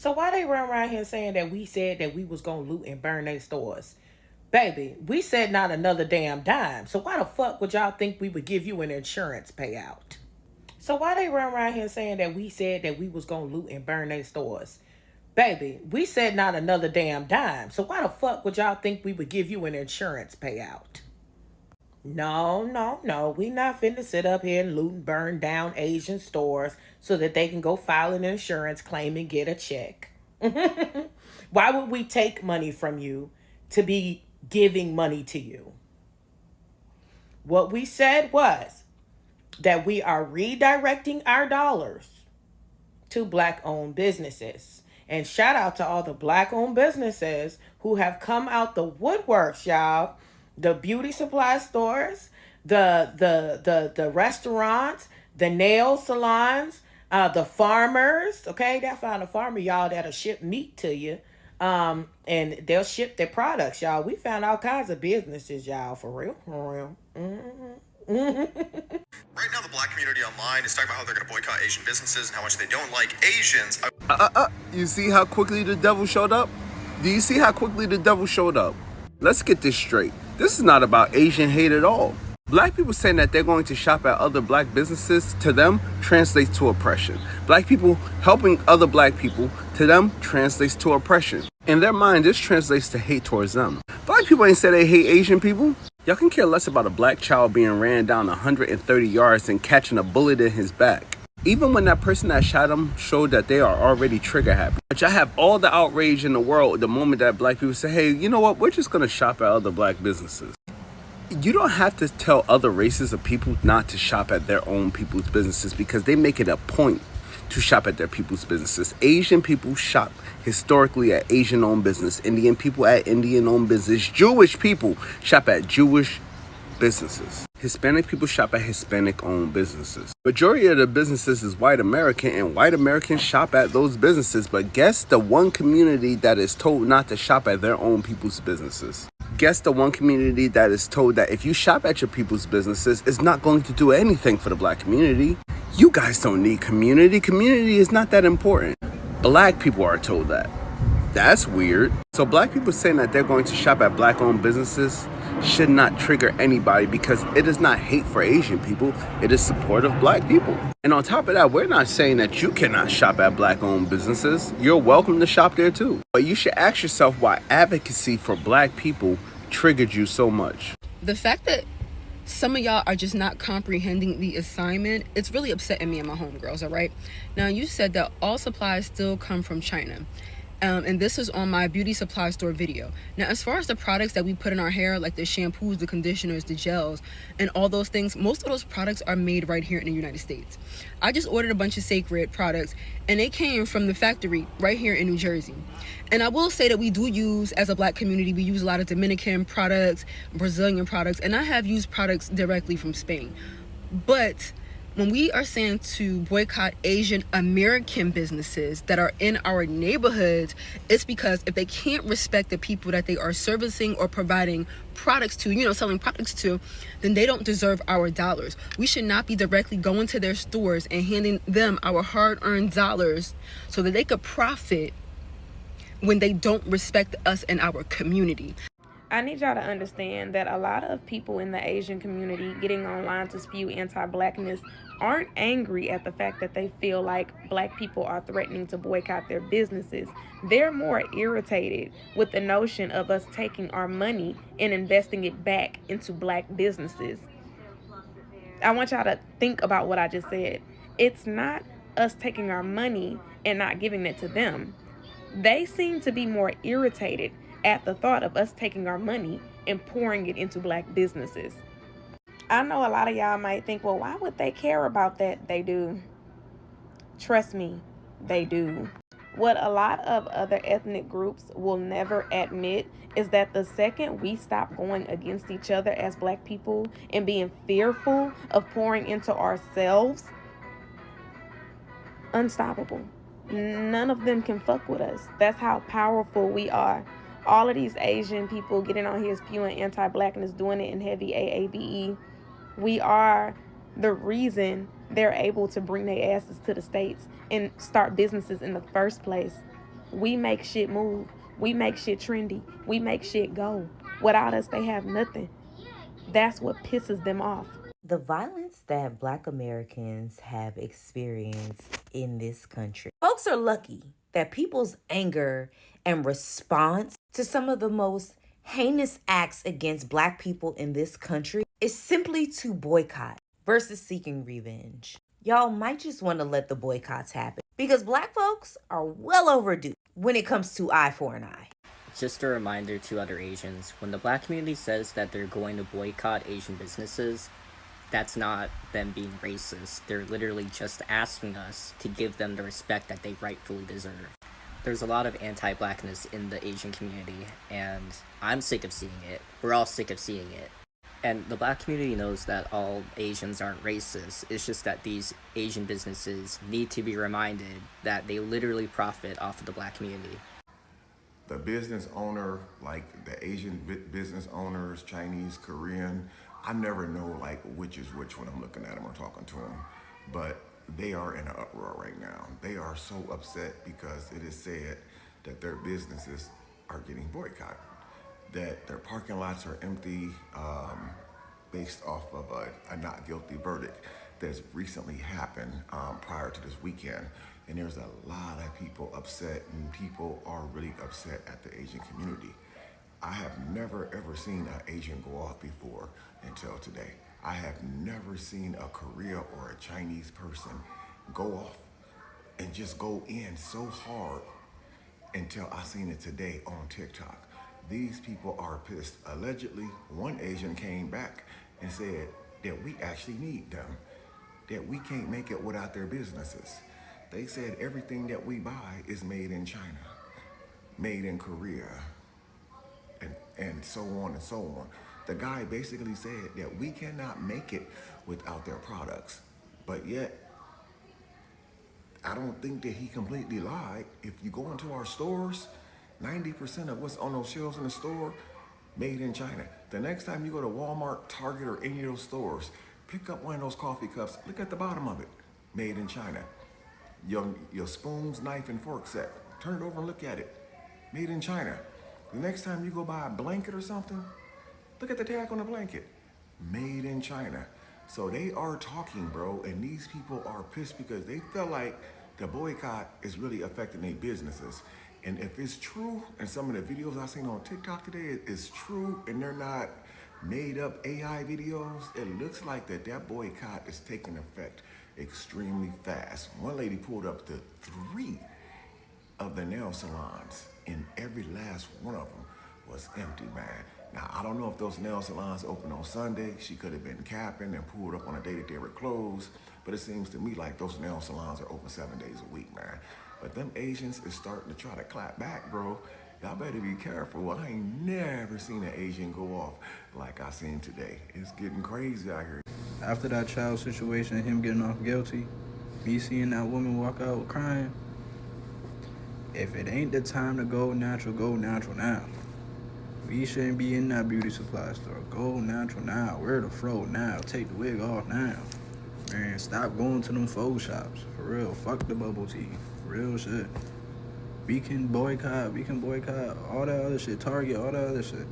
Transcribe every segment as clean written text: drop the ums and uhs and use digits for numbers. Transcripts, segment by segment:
So why they run around here saying that we said that we was gonna loot and burn their stores? Baby, we said not another damn dime. So why the fuck would y'all think we would give you an insurance payout? So why they run around here saying that we said that we was gonna loot and burn their stores? Baby, we said not another damn dime. So why the fuck would y'all think we would give you an insurance payout? No, no, no. We not finna sit up here and loot and burn down Asian stores so that they can go file an insurance claim and get a check. Why would we take money from you to be giving money to you? What we said was that we are redirecting our dollars to black owned businesses. And shout out to all the black owned businesses who have come out the woodworks, y'all. The beauty supply stores, the restaurants, the nail salons, the farmers. Okay, that found a farmer, y'all, that'll ship meat to you. And they'll ship their products, y'all. We found all kinds of businesses, y'all, for real, for real. Right now, the black community online is talking about how they're going to boycott Asian businesses and how much they don't like Asians. You see how quickly the devil showed up? Do you see how quickly the devil showed up? Let's get this straight. This is not about Asian hate at all. Black people saying that they're going to shop at other black businesses, to them, translates to oppression. Black people helping other black people, to them, translates to oppression. In their mind, this translates to hate towards them. Black people ain't say they hate Asian people. Y'all can care less about a black child being ran down 130 yards and catching a bullet in his back. Even when that person that shot him showed that they are already trigger happy. But y'all have all the outrage in the world the moment that black people say, hey, you know what, we're just gonna shop at other black businesses. You don't have to tell other races of people not to shop at their own people's businesses because they make it a point to shop at their people's businesses. Asian people shop historically at Asian-owned business. Indian people at Indian-owned business. Jewish people shop at Jewish businesses. Hispanic people shop at Hispanic-owned businesses. Majority of the businesses is white American, and white Americans shop at those businesses. But guess the one community that is told not to shop at their own people's businesses? Guess the one community that is told that if you shop at your people's businesses, it's not going to do anything for the black community. You guys don't need community. Community is not that important. Black people are told that. That's weird. So black people saying that they're going to shop at black-owned businesses should not trigger anybody because it is not hate for Asian people. It is support of black people. And on top of that, we're not saying that you cannot shop at black-owned businesses. You're welcome to shop there too. But you should ask yourself why advocacy for black people triggered you so much. The fact that some of y'all are just not comprehending the assignment, it's really upsetting me and my homegirls, all right? Now, you said that all supplies still come from China. And this is on my beauty supply store video. Now, as far as the products that we put in our hair, like the shampoos, the conditioners, the gels, and all those things, most of those products are made right here in the United States. I just ordered a bunch of Sacred products, and they came from the factory right here in New Jersey. And I will say that we do use, as a black community, we use a lot of Dominican products, Brazilian products, and I have used products directly from Spain. But when we are saying to boycott Asian American businesses that are in our neighborhoods, it's because if they can't respect the people that they are servicing or providing products to, selling products to, then they don't deserve our dollars. We should not be directly going to their stores and handing them our hard-earned dollars so that they could profit when they don't respect us and our community. I need y'all to understand that a lot of people in the Asian community getting online to spew anti-blackness aren't angry at the fact that they feel like black people are threatening to boycott their businesses. They're more irritated with the notion of us taking our money and investing it back into black businesses. I want y'all to think about what I just said. It's not us taking our money and not giving it to them. They seem to be more irritated at the thought of us taking our money and pouring it into black businesses. I know a lot of y'all might think, well, why would they care about that? They do. Trust me, they do. What a lot of other ethnic groups will never admit is that the second we stop going against each other as black people and being fearful of pouring into ourselves, unstoppable. None of them can fuck with us. That's how powerful we are. All of these Asian people getting on here spewing anti-blackness, doing it in heavy AABE. We are the reason they're able to bring their asses to the States and start businesses in the first place. We make shit move. We make shit trendy. We make shit go. Without us, they have nothing. That's what pisses them off. The violence that Black Americans have experienced in this country. Folks are lucky that people's anger and response to some of the most heinous acts against Black people in this country is simply to boycott versus seeking revenge. Y'all might just want to let the boycotts happen because Black folks are well overdue when it comes to eye for an eye. Just a reminder to other Asians, when the Black community says that they're going to boycott Asian businesses, that's not them being racist. They're literally just asking us to give them the respect that they rightfully deserve. There's a lot of anti-Blackness in the Asian community, and I'm sick of seeing it. We're all sick of seeing it. And the Black community knows that all Asians aren't racist. It's just that these Asian businesses need to be reminded that they literally profit off of the Black community. The business owner, like the Asian business owners, Chinese, Korean, I never know like which is which when I'm looking at them or talking to them, but they are in an uproar right now. They are so upset because it is said that their businesses are getting boycotted, that their parking lots are empty based off of a not guilty verdict that's recently happened prior to this weekend. And there's a lot of people upset, and people are really upset at the Asian community. I have never ever seen an Asian go off before until today. I have never seen a Korea or a Chinese person go off and just go in so hard until I seen it today on TikTok. These people are pissed. Allegedly, one Asian came back and said that we actually need them, that we can't make it without their businesses. They said everything that we buy is made in China, made in Korea, and so on and so on. The guy basically said that we cannot make it without their products. But yet, I don't think that he completely lied. If you go into our stores, 90% of what's on those shelves in the store, made in China. The next time you go to Walmart, Target, or any of those stores, pick up one of those coffee cups, look at the bottom of it, made in China. Your spoons, knife, and fork set, turn it over and look at it, made in China. The next time you go buy a blanket or something, look at the tag on the blanket, made in China. So they are talking, bro, and these people are pissed because they feel like the boycott is really affecting their businesses. And if it's true, and some of the videos I've seen on TikTok today is true, and they're not made up AI videos, it looks like that boycott is taking effect extremely fast. One lady pulled up to 3 of the nail salons, and every last one of them was empty, man. Now, I don't know if those nail salons open on Sunday. She could have been capping and pulled up on a day that they were closed, but it seems to me like those nail salons are open 7 days a week, man. But them Asians is starting to try to clap back, bro. Y'all better be careful. I ain't never seen an Asian go off like I seen today. It's getting crazy out here. After that child situation and him getting off guilty, me seeing that woman walk out crying, if it ain't the time to go natural now. We shouldn't be in that beauty supply store. Go natural now. Wear the fro now. Take the wig off now. Man, stop going to them faux shops. For real. Fuck the bubble tea. Real shit. We can boycott all that other shit. Target, all that other shit.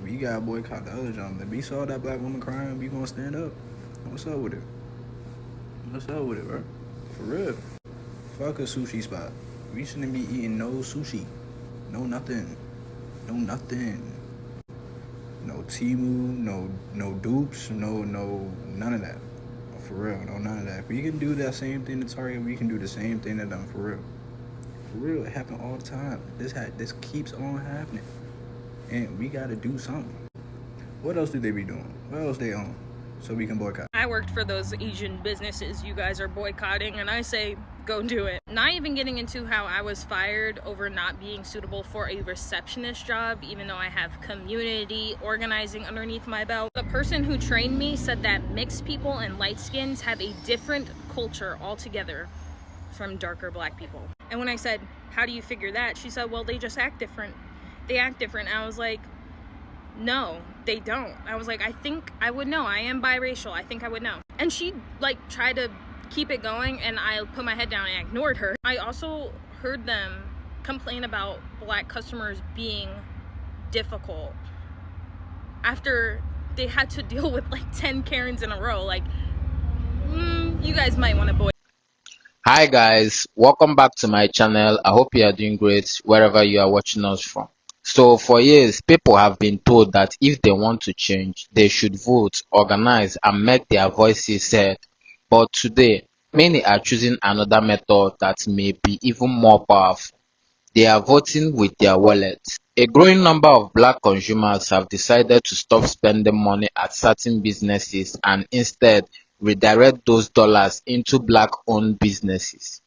We gotta boycott the other junk. If we saw that black woman crying, we gonna stand up. What's up with it? What's up with it, bro? For real. Fuck a sushi spot. We shouldn't be eating no sushi. No nothing. No nothing. No Timu, no dupes, no none of that. For real, no none of that. If we can do that same thing to Target, we can do the same thing to them, for real. For real, it happen all the time. This keeps on happening. And we gotta do something. What else do they be doing? What else they on? So we can boycott. I worked for those Asian businesses you guys are boycotting, and I say, go do it. Not even getting into how I was fired over not being suitable for a receptionist job, even though I have community organizing underneath my belt. The person who trained me said that mixed people and light skins have a different culture altogether from darker black people. And when I said, how do you figure that? She said, well, they just act different. They act different. And I was like, no, they don't. I was like, I think I would know. I am biracial. I think I would know. And she tried to keep it going, and I put my head down and I ignored her. I also heard them complain about black customers being difficult after they had to deal with like 10 Karens in a row. Like, you guys might want to boycott. Hi guys, welcome back to my channel. I hope you are doing great wherever you are watching us from. So for years, people have been told that if they want to change, they should vote, organize and make their voices heard. But today, many are choosing another method that may be even more powerful. They are voting with their wallets. A growing number of black consumers have decided to stop spending money at certain businesses and instead redirect those dollars into black-owned businesses.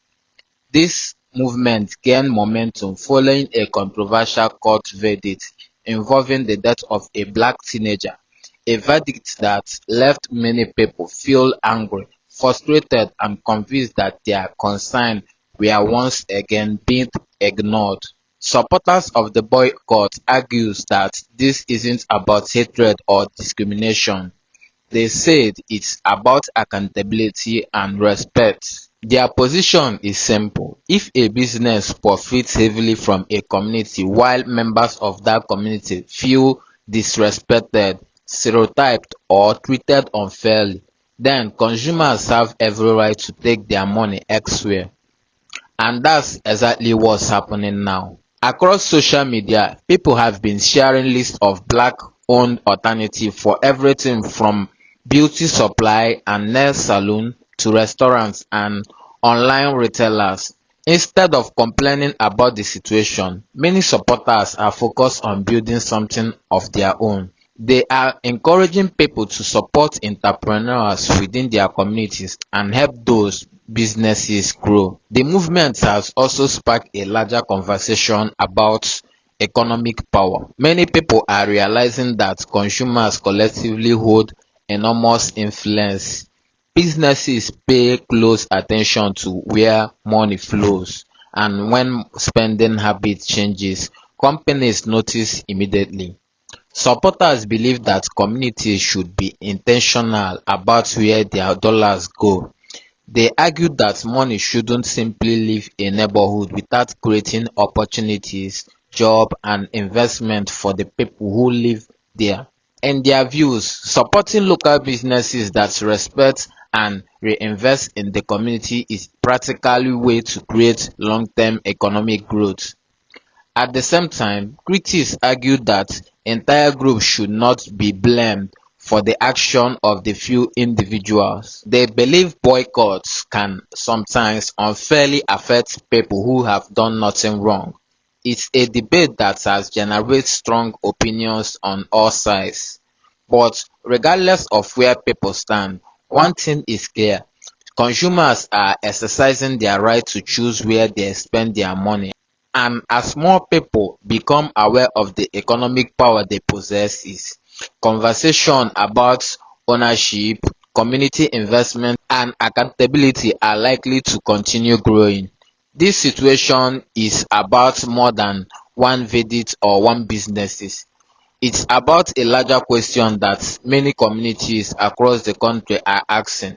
This movement gained momentum following a controversial court verdict involving the death of a black teenager, a verdict that left many people feel angry, frustrated and convinced that their concerns were once again being ignored. Supporters of the boycott argues that this isn't about hatred or discrimination. They said it's about accountability and respect. Their position is simple: if a business profits heavily from a community while members of that community feel disrespected, stereotyped or treated unfairly, then consumers have every right to take their money elsewhere. And that's exactly what's happening now. Across social media, people have been sharing lists of black-owned alternatives for everything from beauty supply and nail salon to restaurants and online retailers. Instead of complaining about the situation, many supporters are focused on building something of their own. They are encouraging people to support entrepreneurs within their communities and help those businesses grow. The movement has also sparked a larger conversation about economic power. Many people are realizing that consumers collectively hold enormous influence. Businesses pay close attention to where money flows, and when spending habits changes, companies notice immediately. Supporters believe that communities should be intentional about where their dollars go. They argue that money shouldn't simply leave a neighborhood without creating opportunities, jobs, and investment for the people who live there. In their views, supporting local businesses that respect and reinvest in the community is practically way to create long-term economic growth. At the same time, critics argue that entire groups should not be blamed for the action of the few individuals. They believe boycotts can sometimes unfairly affect people who have done nothing wrong. It's a debate that has generated strong opinions on all sides. But regardless of where people stand, one thing is clear: consumers are exercising their right to choose where they spend their money. And as more people become aware of the economic power they possess, conversation about ownership, community investment, and accountability are likely to continue growing. This situation is about more than one verdict or one businesses. It's about a larger question that many communities across the country are asking: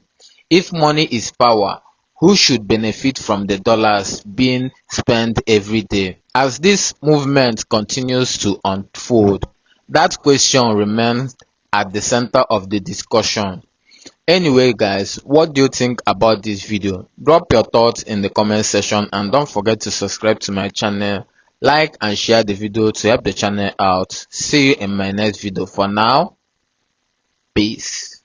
if money is power, who should benefit from the dollars being spent every day? As this movement continues to unfold, that question remains at the center of the discussion. Anyway guys, what do you think about this video? Drop your thoughts in the comment section and don't forget to subscribe to my channel, like and share the video to help the channel out. See you in my next video. For now, peace.